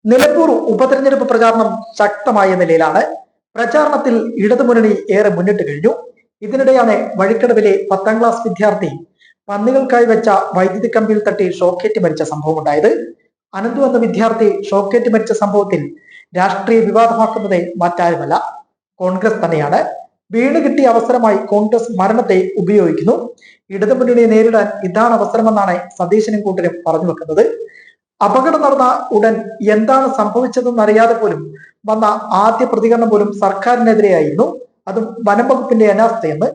നിലമ്പൂർ ഉപതെരഞ്ഞെടുപ്പ് പ്രചാരണം ശക്തമായ നിലയിലാണ്. പ്രചാരണത്തിൽ ഇടതുമുന്നണി ഏറെ മുന്നിട്ട് കഴിഞ്ഞു. ഇതിനിടെയാണ് വഴിക്കടവിലെ 10ാം ക്ലാസ് വിദ്യാർത്ഥി പന്നികൾക്കായി വെച്ച വൈദ്യുതി കമ്പിയിൽ തട്ടി ഷോക്കേറ്റ് മരിച്ച സംഭവം ഉണ്ടായത്. അനന്തു എന്ന വിദ്യാർത്ഥി ഷോക്കേറ്റ് മരിച്ച സംഭവത്തിൽ രാഷ്ട്രീയ വിവാദമാക്കുന്നത് മറ്റാരുമല്ല, കോൺഗ്രസ് തന്നെയാണ്. വീണ് കിട്ടിയ അവസരമായി കോൺഗ്രസ് മരണത്തെ ഉപയോഗിക്കുന്നു. ഇടതുമുന്നണിയെ നേരിടാൻ ഇതാണ് അവസരമെന്നാണ് സതീശനും കൂട്ടരും പറഞ്ഞു വെക്കുന്നത്. അപകടം നടന്ന ഉടൻ എന്താണ് സംഭവിച്ചതെന്ന് അറിയാതെ പോലും വന്ന ആദ്യ പ്രതികരണം പോലും സർക്കാരിനെതിരെയായിരുന്നു, അതും വനം വകുപ്പിന്റെ അനാസ്ഥയെന്ന്.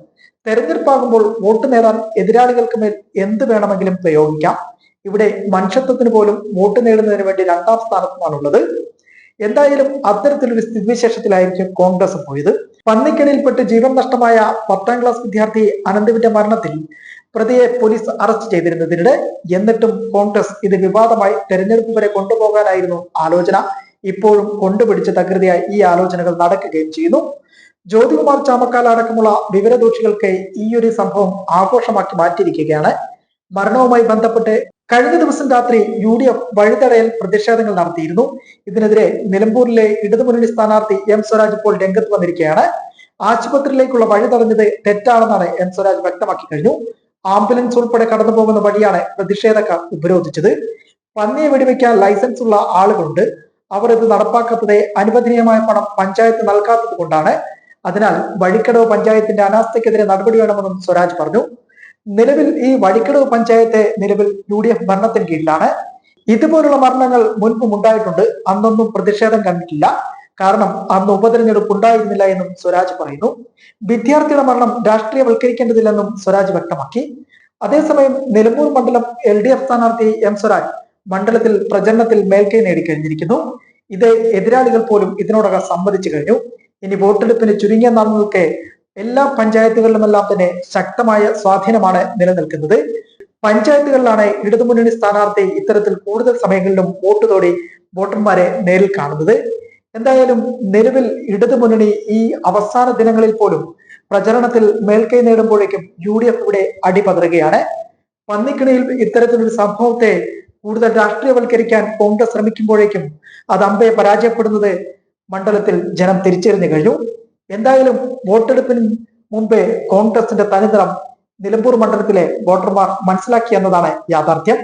തെരഞ്ഞെടുപ്പാകുമ്പോൾ വോട്ട് നേടാൻ എതിരാളികൾക്ക് മേൽ എന്ത് വേണമെങ്കിലും പ്രയോഗിക്കാം. ഇവിടെ മനുഷ്യത്വത്തിന് പോലും വോട്ട് നേടുന്നതിന് വേണ്ടി 2ാം സ്ഥാനത്തുമാണുള്ളത്. എന്തായാലും അത്തരത്തിലൊരു സ്ഥിതിവിശേഷത്തിലായിരിക്കും കോൺഗ്രസ് പോയത്. പന്നിക്കണിയിൽപ്പെട്ട് ജീവൻ നഷ്ടമായ 10ാം ക്ലാസ് വിദ്യാർത്ഥി അനന്തുവിന്റെ മരണത്തിൽ പ്രതിയെ പോലീസ് അറസ്റ്റ് ചെയ്തിരുന്നതിനിടെ എന്നിട്ടും കോൺഗ്രസ് ഇത് വിവാദമായി തെരഞ്ഞെടുപ്പ് വരെ കൊണ്ടുപോകാനായിരുന്നു ആലോചന. ഇപ്പോഴും കൊണ്ടുപിടിച്ച തകൃതിയായി ഈ ആലോചനകൾ നടക്കുകയും ചെയ്യുന്നു. ജ്യോതികുമാർ ചാമക്കാല അടക്കമുള്ള വിവരദോഷികൾക്ക് ഈ ഒരു സംഭവം ആഘോഷമാക്കി മാറ്റിയിരിക്കുകയാണ്. മരണവുമായി ബന്ധപ്പെട്ട് കഴിഞ്ഞ ദിവസം രാത്രി UDF വഴിതടയൽ പ്രതിഷേധങ്ങൾ നടത്തിയിരുന്നു. ഇതിനെതിരെ നിലമ്പൂരിലെ ഇടതുമുന്നണി സ്ഥാനാർത്ഥി M സ്വരാജ് ഇപ്പോൾ രംഗത്ത് വന്നിരിക്കുകയാണ്. ആശുപത്രിയിലേക്കുള്ള വഴി തടഞ്ഞത് തെറ്റാണെന്നാണ് M സ്വരാജ് വ്യക്തമാക്കി കഴിഞ്ഞു. ആംബുലൻസ് ഉൾപ്പെടെ കടന്നു പോകുന്ന വഴിയാണ് പ്രതിഷേധക്കാർ ഉപരോധിച്ചത്. പന്നിയെ വെടിവെക്കാൻ ലൈസൻസ് ഉള്ള ആളുകളുണ്ട്, അവർ ഇത് നടപ്പാക്കാത്തത് അനുവദനീയമായ പണം പഞ്ചായത്ത് നൽകാത്തത് കൊണ്ടാണ്. അതിനാൽ വഴിക്കടവ് പഞ്ചായത്തിന്റെ അനാസ്ഥയ്ക്കെതിരെ നടപടി വേണമെന്നും സ്വരാജ് പറഞ്ഞു. നിലവിൽ ഈ വഴിക്കടവ് പഞ്ചായത്ത് നിലവിൽ UDF ഭരണത്തിന് കീഴിലാണ്. ഇതുപോലുള്ള മരണങ്ങൾ മുൻപും ഉണ്ടായിട്ടുണ്ട്, അന്നൊന്നും പ്രതിഷേധം കണ്ടിട്ടില്ല, കാരണം അന്ന് ഉപതെരഞ്ഞെടുപ്പ് ഉണ്ടായിരുന്നില്ല എന്നും സ്വരാജ് പറയുന്നു. വിദ്യാർത്ഥിയുടെ മരണം രാഷ്ട്രീയവൽക്കരിക്കേണ്ടതില്ലെന്നും സ്വരാജ് വ്യക്തമാക്കി. അതേസമയം നിലമ്പൂർ മണ്ഡലം LDF സ്ഥാനാർത്ഥി M സ്വരാജ് മണ്ഡലത്തിൽ പ്രചരണത്തിൽ മേൽക്കൈ നേടിക്കഴിഞ്ഞിരിക്കുന്നു. ഇത് എതിരാളികൾ പോലും ഇതിനോടകം സമ്മതിച്ചു കഴിഞ്ഞു. ഇനി വോട്ടെടുപ്പിന് ചുരുങ്ങിയ നാളുകൾക്ക് എല്ലാ പഞ്ചായത്തുകളിലുമെല്ലാം തന്നെ ശക്തമായ സ്വാധീനമാണ് നിലനിൽക്കുന്നത്. പഞ്ചായത്തുകളിലാണ് ഇടതുമുന്നണി സ്ഥാനാർത്ഥി ഇത്തരത്തിൽ കൂടുതൽ സമയങ്ങളിലും വോട്ട് തോടി വോട്ടർമാരെ നേരിൽ കാണുന്നത്. എന്തായാലും നിലവിൽ ഇടതുമുന്നണി ഈ അവസാന ദിനങ്ങളിൽ പോലും പ്രചരണത്തിൽ മേൽക്കൈ നേടുമ്പോഴേക്കും UDF ഇവിടെ അടിപതറുകയാണ്. പന്നിക്കണിയിൽ ഇത്തരത്തിലൊരു സംഭവത്തെ കൂടുതൽ രാഷ്ട്രീയവൽക്കരിക്കാൻ കോൺഗ്രസ് ശ്രമിക്കുമ്പോഴേക്കും അത് അമ്പയെ പരാജയപ്പെടുന്നത് മണ്ഡലത്തിൽ ജനം തിരിച്ചറിഞ്ഞു കഴിഞ്ഞു. എന്തായാലും വോട്ടെടുപ്പിന് മുമ്പേ കോൺഗ്രസിന്റെ തനിനിറം നിലമ്പൂർ മണ്ഡലത്തിലെ വോട്ടർമാർ മനസ്സിലാക്കി എന്നതാണ് യാഥാർത്ഥ്യം.